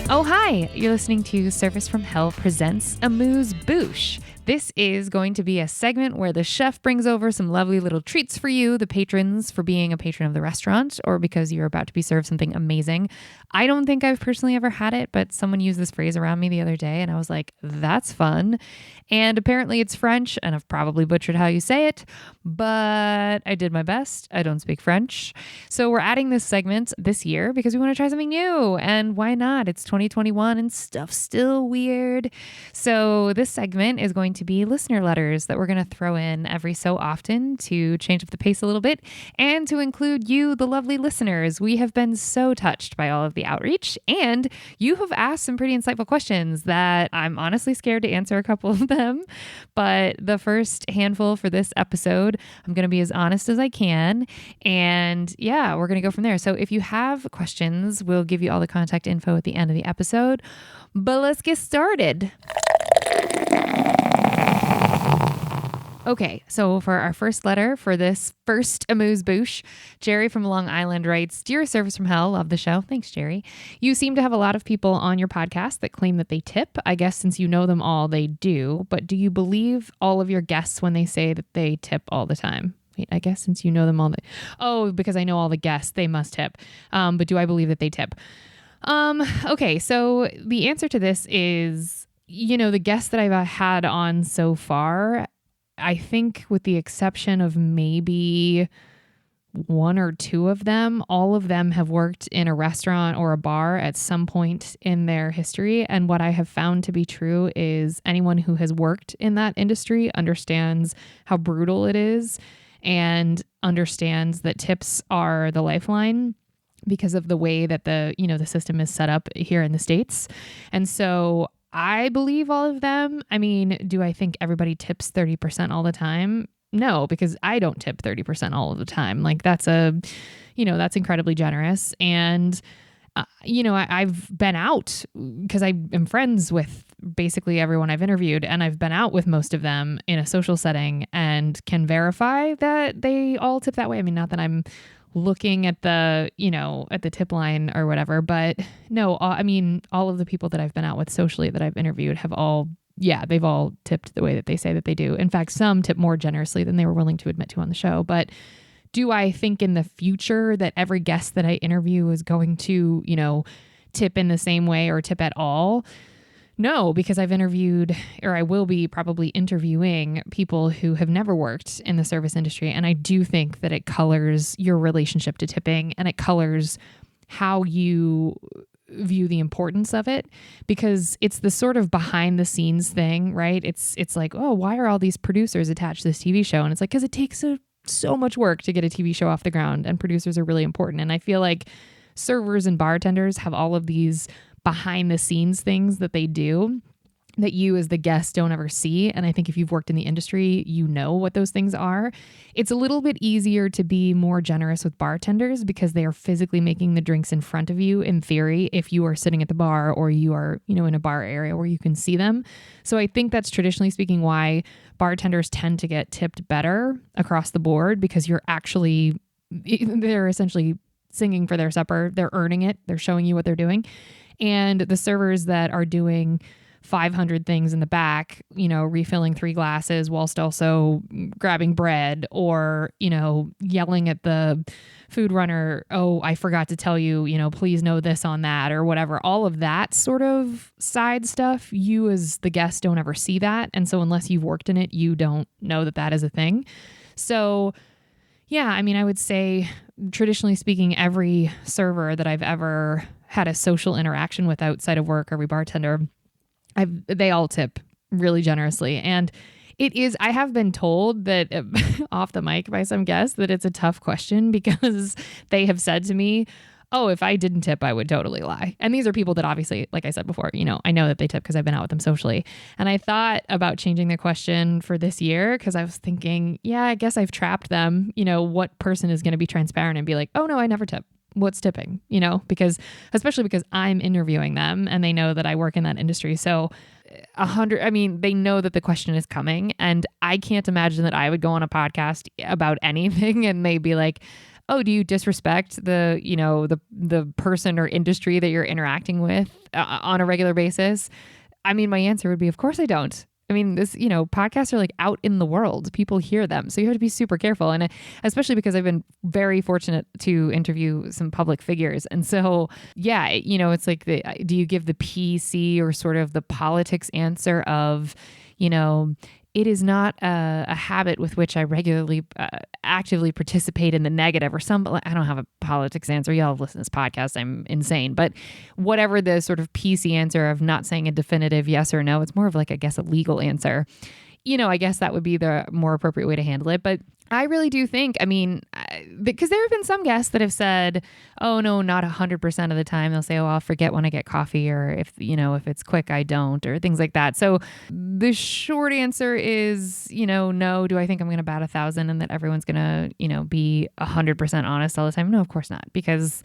Oh, hi! You're listening to Service from Hell presents Amuse Bouche. This is going to be a segment where the chef brings over some lovely little treats for you, the patrons, for being a patron of the restaurant or because you're about to be served something amazing. I don't think I've personally ever had it, but someone used this phrase around me the other day and I was like, that's fun. And apparently it's French and I've probably butchered how you say it, but I did my best. I don't speak French. So we're adding this segment this year because we want to try something new. And why not? It's 2021 and stuff's still weird. So this segment is going to be listener letters that we're going to throw in every so often to change up the pace a little bit and to include you, the lovely listeners. We have been so touched by all of the outreach and you have asked some pretty insightful questions that I'm honestly scared to answer a couple of them. But the first handful for this episode, I'm going to be as honest as I can. And yeah, we're going to go from there. So if you have questions, we'll give you all the contact info at the end of the episode. But let's get started. Okay, so for our first letter for this first Amuse Bouche, Jerry from Long Island writes, Dear Service from Hell, love the show. Thanks, Jerry. You seem to have a lot of people on your podcast that claim that they tip. I guess since you know them all, they do. But do you believe all of your guests when they say that they tip all the time? Wait, I guess since you know them all, because I know all the guests, they must tip. But do I believe that they tip? Okay, so the answer to this is, the guests that I've had on so far, I think with the exception of maybe one or two of them, all of them have worked in a restaurant or a bar at some point in their history. And what I have found to be true is anyone who has worked in that industry understands how brutal it is and understands that tips are the lifeline because of the way that the system is set up here in the States. And so I believe all of them. I mean, do I think everybody tips 30% all the time? No, because I don't tip 30% all of the time. Like that's that's incredibly generous. And, I've been out because I am friends with basically everyone I've interviewed, and I've been out with most of them in a social setting and can verify that they all tip that way. I mean, not that I'm looking at the tip line or whatever, but no, all of the people that I've been out with socially that I've interviewed have they've all tipped the way that they say that they do. In fact, some tip more generously than they were willing to admit to on the show. But do I think in the future that every guest that I interview is going to, tip in the same way or tip at all? No, because I've interviewed, or I will be probably interviewing people who have never worked in the service industry. And I do think that it colors your relationship to tipping and it colors how you view the importance of it, because it's the sort of behind the scenes thing, right? It's like, oh, why are all these producers attached to this TV show? And it's like, because it takes so much work to get a TV show off the ground, and producers are really important. And I feel like servers and bartenders have all of these behind the scenes things that they do that you as the guest don't ever see. And I think if you've worked in the industry, you know what those things are. It's a little bit easier to be more generous with bartenders because they are physically making the drinks in front of you, in theory, if you are sitting at the bar or you are, in a bar area where you can see them. So I think that's traditionally speaking why bartenders tend to get tipped better across the board, because they're essentially singing for their supper. They're earning it. They're showing you what they're doing. And the servers that are doing 500 things in the back, refilling 3 glasses whilst also grabbing bread or, yelling at the food runner, oh, I forgot to tell you, please know this on that or whatever. All of that sort of side stuff, you as the guest don't ever see that. And so unless you've worked in it, you don't know that that is a thing. So yeah, I would say traditionally speaking, every server that I've ever had a social interaction with outside of work, every bartender, they all tip really generously. And I have been told that off the mic by some guests that it's a tough question because they have said to me, oh, if I didn't tip, I would totally lie. And these are people that obviously, like I said before, I know that they tip because I've been out with them socially. And I thought about changing the question for this year because I was thinking, yeah, I guess I've trapped them. What person is going to be transparent and be like, oh no, I never tip. What's tipping? Especially because I'm interviewing them and they know that I work in that industry. So they know that the question is coming, and I can't imagine that I would go on a podcast about anything and they'd be like, oh, do you disrespect the person or industry that you're interacting with on a regular basis? I mean, my answer would be, of course I don't. I mean, podcasts are like out in the world. People hear them. So you have to be super careful. And especially because I've been very fortunate to interview some public figures. And so, yeah, it's like, do you give the PC or sort of the politics answer of, it is not a habit with which I regularly actively participate in the negative or I don't have a politics answer. Y'all listen to this podcast. I'm insane. But whatever the sort of PC answer of not saying a definitive yes or no, it's more of like, I guess, a legal answer. I guess that would be the more appropriate way to handle it. But I really do think, because there have been some guests that have said, oh, no, not 100% of the time. They'll say, oh, I'll forget when I get coffee, or if it's quick, I don't, or things like that. So the short answer is, no. Do I think I'm going to bat 1,000 and that everyone's going to, be 100% honest all the time? No, of course not. Because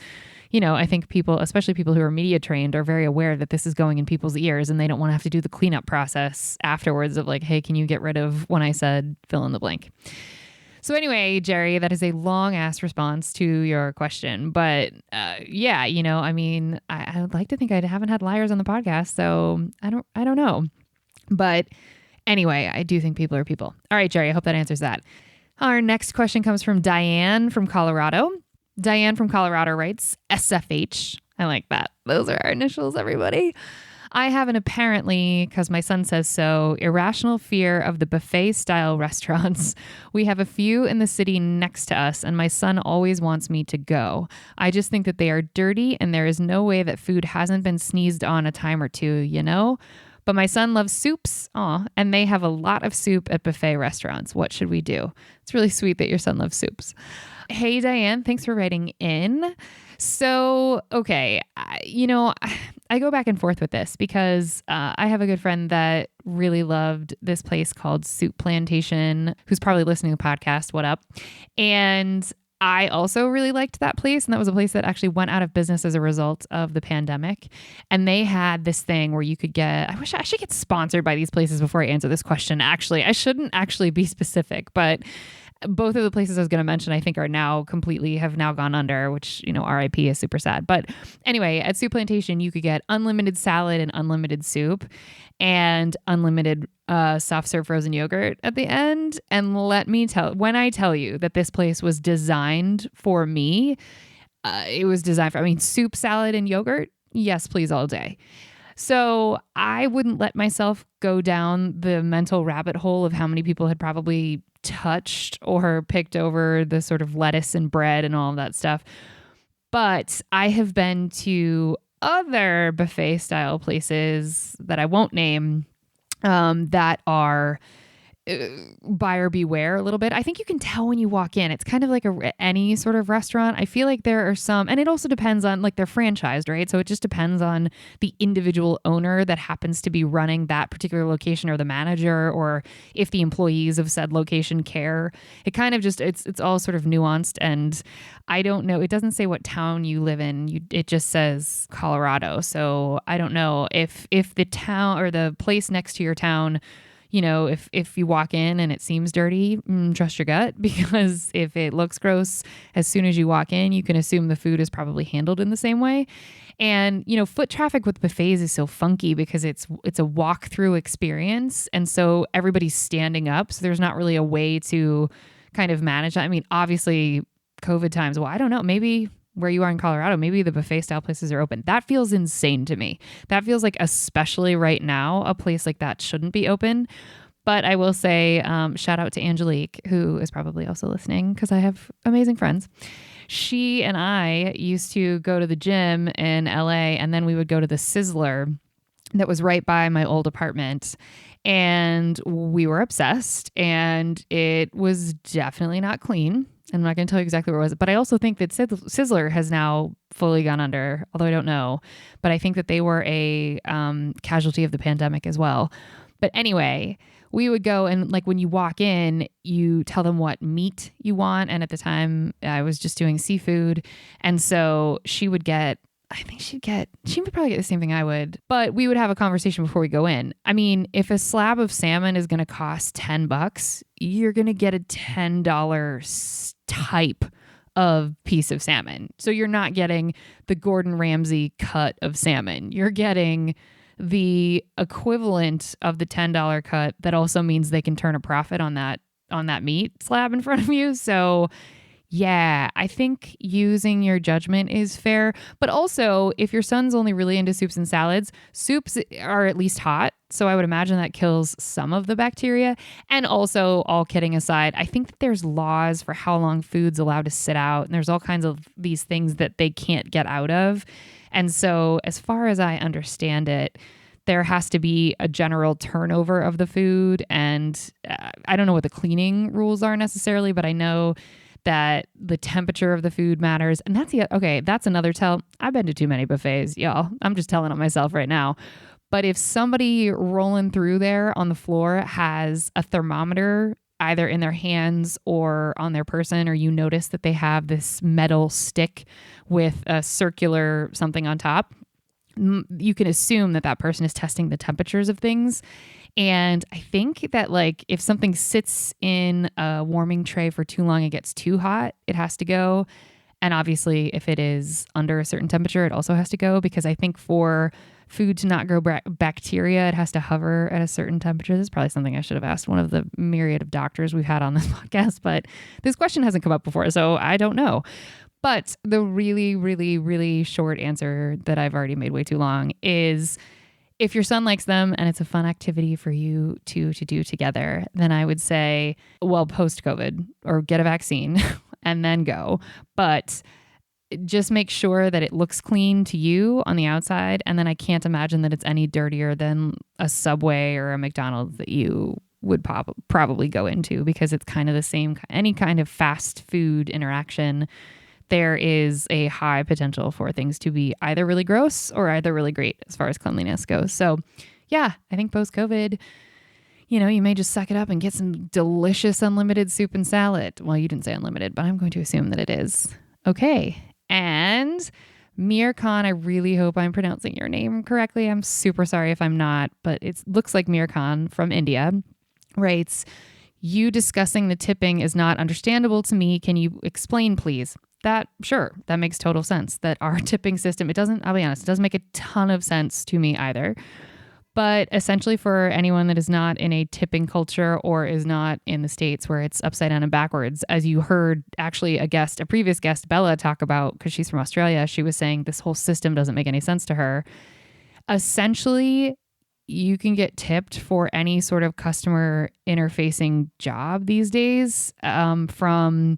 I think people, especially people who are media trained, are very aware that this is going in people's ears and they don't want to have to do the cleanup process afterwards of like, hey, can you get rid of when I said fill in the blank? So anyway, Jerry, that is a long ass response to your question. But yeah, I would like to think I haven't had liars on the podcast. So I don't know. But anyway, I do think people are people. All right, Jerry, I hope that answers that. Our next question comes from Diane from Colorado. Diane from Colorado writes, SFH. I like that. Those are our initials, everybody. I have an apparently, because my son says so, irrational fear of the buffet-style restaurants. We have a few in the city next to us, and my son always wants me to go. I just think that they are dirty, and there is no way that food hasn't been sneezed on a time or two, But my son loves soups, and they have a lot of soup at buffet restaurants. What should we do? It's really sweet that your son loves soups. Hey, Diane, thanks for writing in. So, okay, I go back and forth with this because I have a good friend that really loved this place called Soup Plantation, who's probably listening to the podcast. What up? And I also really liked that place. And that was a place that actually went out of business as a result of the pandemic. And they had this thing where you could I should get sponsored by these places before I answer this question. Actually, I shouldn't actually be specific, but both of the places I was going to mention, I think have now gone under, which, RIP is super sad. But anyway, at Soup Plantation, you could get unlimited salad and unlimited soup and unlimited soft serve frozen yogurt at the end. And when I tell you that this place was designed for me, it was designed for, soup, salad, and yogurt. Yes, please, all day. So I wouldn't let myself go down the mental rabbit hole of how many people had probably touched or picked over the sort of lettuce and bread and all of that stuff. But I have been to other buffet style places that I won't name that are buyer beware a little bit. I think you can tell when you walk in. It's kind of like any sort of restaurant. I feel like there are some, and it also depends on, like, they're franchised, right? So it just depends on the individual owner that happens to be running that particular location, or the manager, or if the employees of said location care. It kind of just, it's all sort of nuanced, and I don't know. It doesn't say what town you live in. It just says Colorado. So I don't know if the town or the place next to your town, if you walk in and it seems dirty, trust your gut, because if it looks gross, as soon as you walk in, you can assume the food is probably handled in the same way. And, foot traffic with buffets is so funky because it's a walk-through experience. And so everybody's standing up. So there's not really a way to kind of manage that. Obviously COVID times, well, I don't know, maybe where you are in Colorado, maybe the buffet style places are open. That feels insane to me. That feels like, especially right now, a place like that shouldn't be open. But I will say, shout out to Angelique, who is probably also listening because I have amazing friends. She and I used to go to the gym in LA, and then we would go to the Sizzler that was right by my old apartment. And we were obsessed, and it was definitely not clean. I'm not going to tell you exactly where it was, but I also think that Sizzler has now fully gone under, although I don't know. But I think that they were a casualty of the pandemic as well. But anyway, we would go, and like when you walk in, you tell them what meat you want. And at the time, I was just doing seafood. And so she would probably get the same thing I would, but we would have a conversation before we go in. If a slab of salmon is going to cost $10, you're going to get a $10 type of piece of salmon. So you're not getting the Gordon Ramsay cut of salmon. You're getting the equivalent of the $10 cut that also means they can turn a profit on that meat slab in front of you. So yeah, I think using your judgment is fair. But also, if your son's only really into soups and salads, soups are at least hot. So I would imagine that kills some of the bacteria. And also, all kidding aside, I think that there's laws for how long food's allowed to sit out. And there's all kinds of these things that they can't get out of. And so, as far as I understand it, there has to be a general turnover of the food. And I don't know what the cleaning rules are necessarily, but I know that the temperature of the food matters. And that's another tell. I've been to too many buffets, y'all. I'm just telling on myself right now. But if somebody rolling through there on the floor has a thermometer either in their hands or on their person, or you notice that they have this metal stick with a circular something on top, you can assume that that person is testing the temperatures of things. And I think that like if something sits in a warming tray for too long, it gets too hot, it has to go. And obviously if it is under a certain temperature, it also has to go, because I think for food to not grow bacteria, it has to hover at a certain temperature. This is probably something I should have asked one of the myriad of doctors we've had on this podcast, but this question hasn't come up before, so I don't know. But the really, really, really short answer that I've already made way too long is, if your son likes them and it's a fun activity for you to do together, then I would say, well, post-COVID or get a vaccine and then go. But just make sure that it looks clean to you on the outside. And then I can't imagine that it's any dirtier than a Subway or a McDonald's that you would probably go into, because it's kind of the same, any kind of fast food interaction. There is a high potential for things to be either really gross or either really great as far as cleanliness goes. So yeah, I think post-COVID, you may just suck it up and get some delicious unlimited soup and salad. Well, you didn't say unlimited, but I'm going to assume that it is. Okay. And Mir Khan, I really hope I'm pronouncing your name correctly. I'm super sorry if I'm not, but it looks like Mir Khan from India writes, "You discussing the tipping is not understandable to me. Can you explain, please?" That makes total sense. That our tipping system, I'll be honest, it doesn't make a ton of sense to me either. But essentially, for anyone that is not in a tipping culture or is not in the States where it's upside down and backwards, as you heard actually a previous guest, Bella, talk about, because she's from Australia, she was saying this whole system doesn't make any sense to her. Essentially, you can get tipped for any sort of customer interfacing job these days, from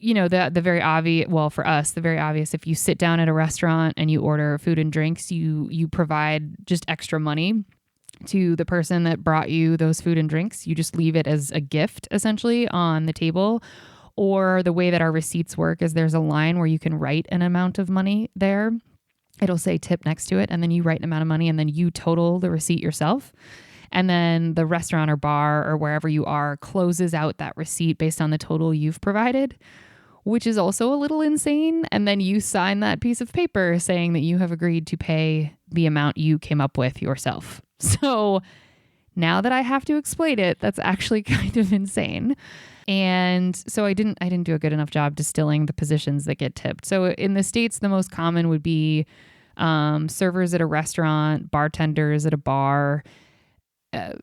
the very obvious, well, for us, the very obvious, if you sit down at a restaurant and you order food and drinks, you provide just extra money to the person that brought you those food and drinks. You just leave it as a gift, essentially, on the table. Or the way that our receipts work is there's a line where you can write an amount of money there. It'll say tip next to it, and then you write an amount of money, and then you total the receipt yourself. And then the restaurant or bar or wherever you are closes out that receipt based on the total you've provided, which is also a little insane. And then you sign that piece of paper saying that you have agreed to pay the amount you came up with yourself. So now that I have to explain it, that's actually kind of insane. And so I didn't do a good enough job distilling the positions that get tipped. So in the States, the most common would be servers at a restaurant, bartenders at a bar,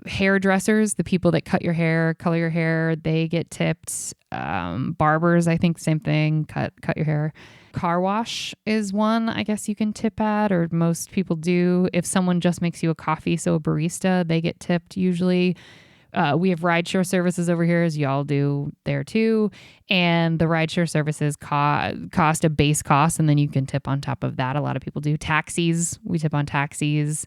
hairdressers, the people that cut your hair, color your hair, they get tipped. Barbers, I think same thing, cut your hair. Car wash is one I guess you can tip at, or most people do. If someone just makes you a coffee, so a barista, they get tipped usually. We have rideshare services over here, as y'all do there too. And the rideshare services cost a base cost, and then you can tip on top of that. A lot of people do. Taxis, we tip on taxis.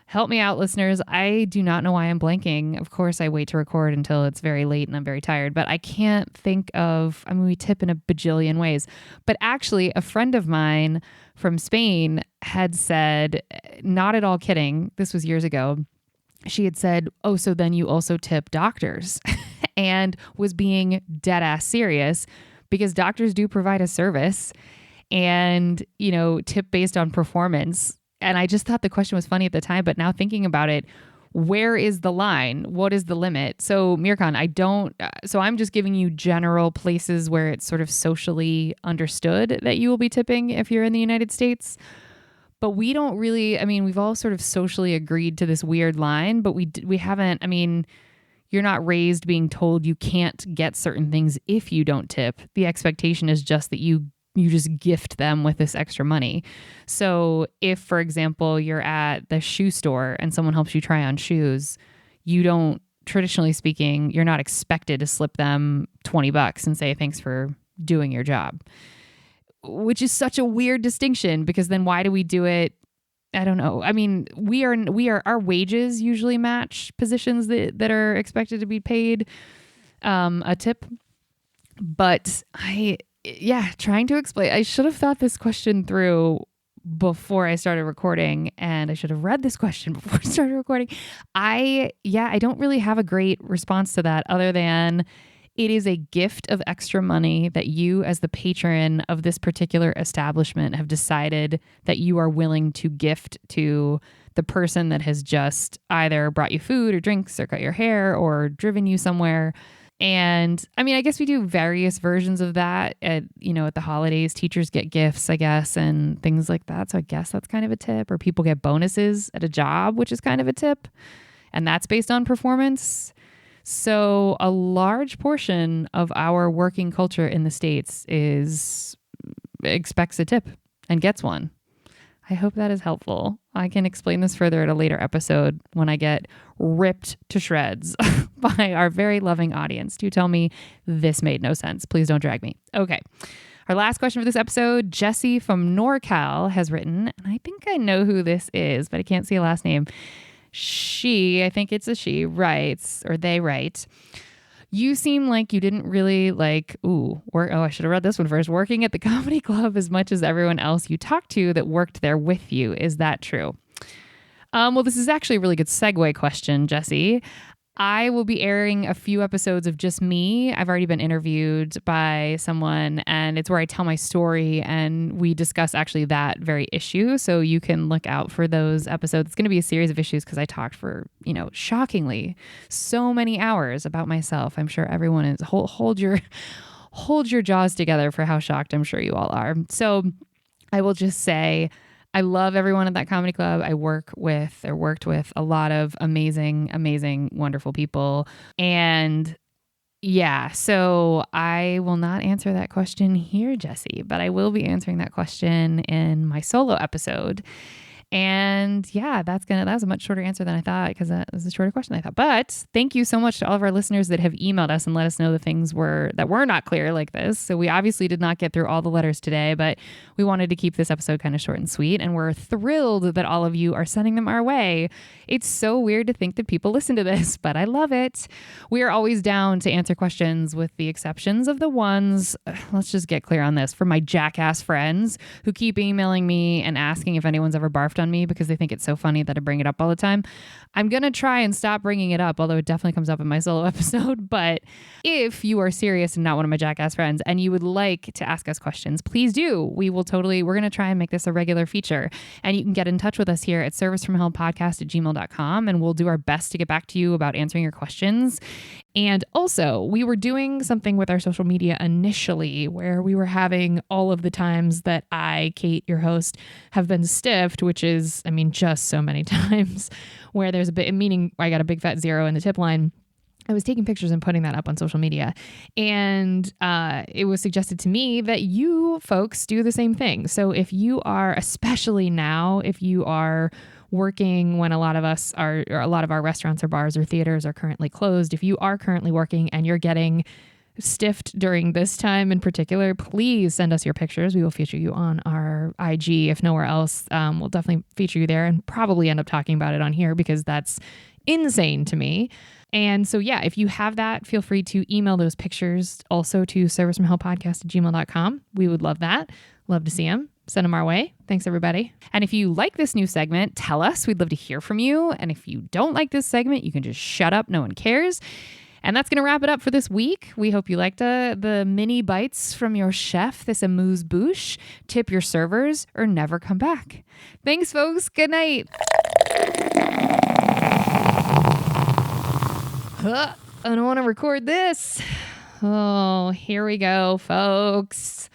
Help me out, listeners. I do not know why I'm blanking. Of course, I wait to record until it's very late and I'm very tired, but I can't think of, we tip in a bajillion ways. But actually, a friend of mine from Spain had said, not at all kidding, this was years ago, she had said, "Oh, so then you also tip doctors," and was being dead ass serious, because doctors do provide a service and, tip based on performance. And I just thought the question was funny at the time, but now thinking about it, where is the line? What is the limit? So Mirkan, I'm just giving you general places where it's sort of socially understood that you will be tipping if you're in the United States. But we don't really, we've all sort of socially agreed to this weird line, but we haven't, you're not raised being told you can't get certain things if you don't tip. The expectation is just that you just gift them with this extra money. So if, for example, you're at the shoe store and someone helps you try on shoes, you don't, traditionally speaking, you're not expected to slip them $20 and say, thanks for doing your job, which is such a weird distinction because then why do we do it? I don't know. Our wages usually match positions that are expected to be paid a tip. But trying to explain, I should have thought this question through before I started recording, and I should have read this question before I started recording. I don't really have a great response to that other than it is a gift of extra money that you as the patron of this particular establishment have decided that you are willing to gift to the person that has just either brought you food or drinks or cut your hair or driven you somewhere. And I guess we do various versions of that at the holidays. Teachers get gifts, I guess, and things like that. So I guess that's kind of a tip. Or people get bonuses at a job, which is kind of a tip. And that's based on performance. So a large portion of our working culture in the States expects a tip and gets one. I hope that is helpful. I can explain this further at a later episode when I get ripped to shreds by our very loving audience to tell me this made no sense. Please don't drag me. Okay. Our last question for this episode, Jessie from NorCal has written, and I think I know who this is, but I can't see a last name. I think it's a she, writes, or they write, you seem like you didn't really I should have read this one first. Working at the comedy club as much as everyone else you talked to that worked there with you. Is that true? Well, this is actually a really good segue question, Jessie. I will be airing a few episodes of just me. I've already been interviewed by someone, and it's where I tell my story and we discuss actually that very issue. So you can look out for those episodes. It's going to be a series of issues because I talked for, shockingly so many hours about myself. I'm sure everyone is hold your jaws together for how shocked I'm sure you all are. So I will just say, I love everyone at that comedy club. I worked with a lot of amazing, amazing, wonderful people. And so I will not answer that question here, Jessie, but I will be answering that question in my solo episode. And that was a much shorter answer than I thought because that was a shorter question than I thought. But thank you so much to all of our listeners that have emailed us and let us know the things that were not clear like this. So we obviously did not get through all the letters today, but we wanted to keep this episode kind of short and sweet. And we're thrilled that all of you are sending them our way. It's so weird to think that people listen to this, but I love it. We are always down to answer questions with the exceptions of the ones, let's just get clear on this, for my jackass friends who keep emailing me and asking if anyone's ever barfed on me because they think it's so funny that I bring it up all the time. I'm going to try and stop bringing it up, although it definitely comes up in my solo episode. But if you are serious and not one of my jackass friends and you would like to ask us questions, please do. We're going to try and make this a regular feature. And you can get in touch with us here at servicefromhellpodcast@gmail.com, and we'll do our best to get back to you about answering your questions. And also, we were doing something with our social media initially where we were having all of the times that I, Kate, your host, have been stiffed, which is, just so many times where there's meaning I got a big fat zero in the tip line. I was taking pictures and putting that up on social media. And it was suggested to me that you folks do the same thing. So if you are, especially now, if you are working when a lot of our restaurants or bars or theaters are currently closed, if you are currently working and you're getting stiffed during this time in particular, please send us your pictures. We will feature you on our IG. If nowhere else, we'll definitely feature you there and probably end up talking about it on here because that's insane to me. And so, if you have that, feel free to email those pictures also to servicefromhellpodcast@gmail.com. We would love that. Love to see them. Send them our way. Thanks, everybody. And if you like this new segment, tell us. We'd love to hear from you. And if you don't like this segment, you can just shut up. No one cares. And that's going to wrap it up for this week. We hope you liked the mini bites from your chef, this amuse-bouche. Tip your servers or never come back. Thanks, folks. Good night. I don't want to record this. Oh, here we go, folks.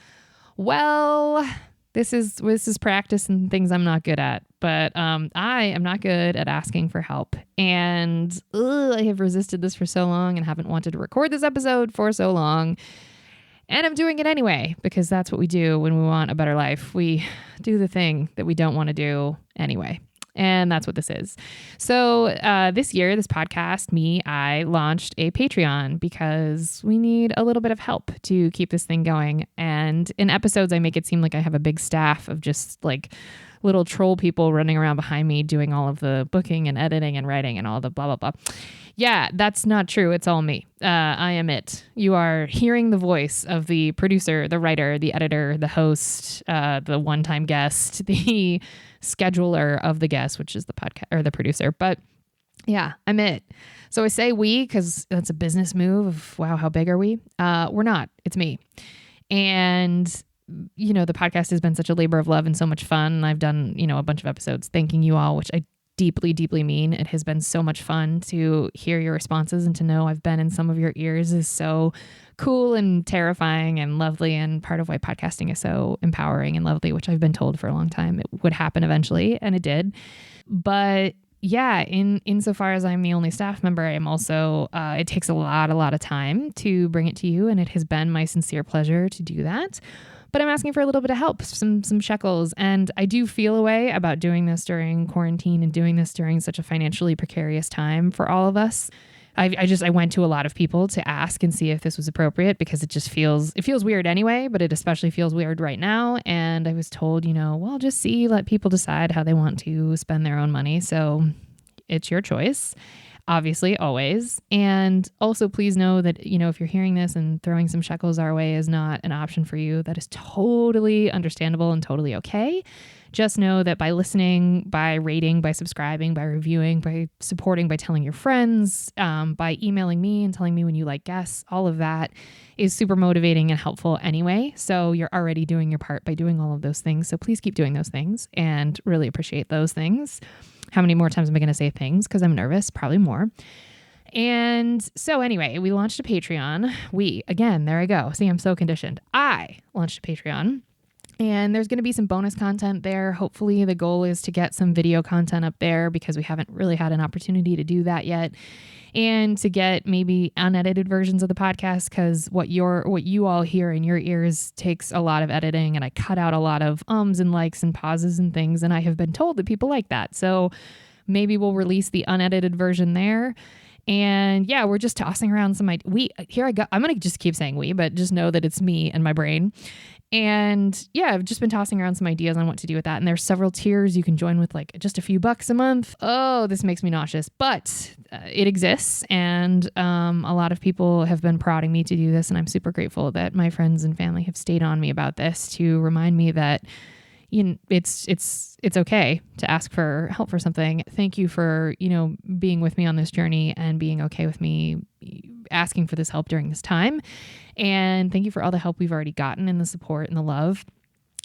Well, this is practice and things I'm not good at, but I am not good at asking for help. And I have resisted this for so long and haven't wanted to record this episode for so long. And I'm doing it anyway, because that's what we do when we want a better life. We do the thing that we don't want to do anyway. And that's what this is. So this year, this podcast, I launched a Patreon because we need a little bit of help to keep this thing going. And in episodes, I make it seem like I have a big staff of just like little troll people running around behind me doing all of the booking and editing and writing and all the blah, blah, blah. Yeah, that's not true. It's all me. I am it. You are hearing the voice of the producer, the writer, the editor, the host, the one-time guest, the scheduler of the guest, which is the podcast or the producer. But yeah, I'm it. So I say we because that's a business move of, wow, how big are we? We're not. It's me. And you know, the podcast has been such a labor of love and so much fun. I've done, a bunch of episodes thanking you all, which I deeply, deeply mean. It has been so much fun to hear your responses and to know I've been in some of your ears is so cool and terrifying and lovely, and part of why podcasting is so empowering and lovely, which I've been told for a long time it would happen eventually, and it did. But yeah, insofar as I'm the only staff member, I am also, it takes a lot of time to bring it to you, and it has been my sincere pleasure to do that. But I'm asking for a little bit of help, some shekels. And I do feel a way about doing this during quarantine and doing this during such a financially precarious time for all of us. I went to a lot of people to ask and see if this was appropriate, because it feels weird anyway, but it especially feels weird right now. And I was told, well, just let people decide how they want to spend their own money. So it's your choice. Obviously, always. And also, please know that, if you're hearing this and throwing some shekels our way is not an option for you, that is totally understandable and totally okay. Just know that by listening, by rating, by subscribing, by reviewing, by supporting, by telling your friends, by emailing me and telling me when you like guests, all of that is super motivating and helpful anyway. So you're already doing your part by doing all of those things. So please keep doing those things and really appreciate those things. How many more times am I going to say things? Because I'm nervous, probably more. And so anyway, we launched a Patreon. Again, there I go. See, I'm so conditioned. I launched a Patreon. And there's going to be some bonus content there. Hopefully the goal is to get some video content up there, because we haven't really had an opportunity to do that yet. And to get maybe unedited versions of the podcast, because what you all hear in your ears takes a lot of editing, and I cut out a lot of ums and likes and pauses and things. And I have been told that people like that. So maybe we'll release the unedited version there. And yeah, we're just tossing around some ideas. I'm going to just keep saying we, but just know that it's me and my brain. And yeah, I've just been tossing around some ideas on what to do with that. And there's several tiers you can join with, like just a few bucks a month. Oh, this makes me nauseous, but it exists. And a lot of people have been prodding me to do this. And I'm super grateful that my friends and family have stayed on me about this to remind me that it's okay to ask for help for something. Thank you for, being with me on this journey and being okay with me asking for this help during this time. And thank you for all the help we've already gotten and the support and the love.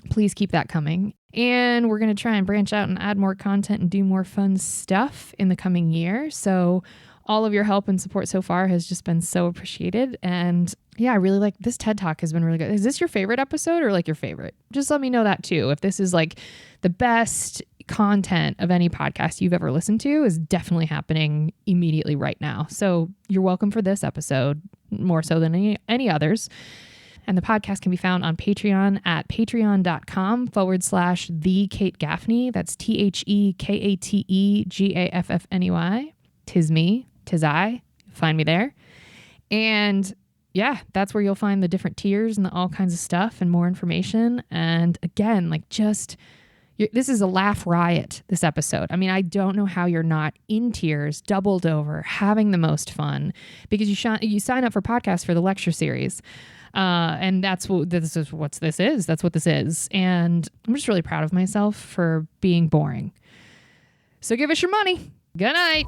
Please keep that coming. And we're going to try and branch out and add more content and do more fun stuff in the coming year. So all of your help and support so far has just been so appreciated. And yeah, I really like this TED Talk has been really good. Is this your favorite episode or like your favorite? Just let me know that too. If this is like the best content of any podcast you've ever listened to, is definitely happening immediately right now. So you're welcome for this episode, more so than any others. And the podcast can be found on Patreon at patreon.com/The Kate Gaffney. That's TheKateGaffney. 'Tis me, 'tis I. Find me there. And yeah, that's where you'll find the different tiers and all kinds of stuff and more information. And again, this is a laugh riot, this episode. I mean, I don't know how you're not in tears, doubled over, having the most fun, because you sign up for podcasts for the lecture series. And that's what this is. That's what this is. And I'm just really proud of myself for being boring. So give us your money. Good night.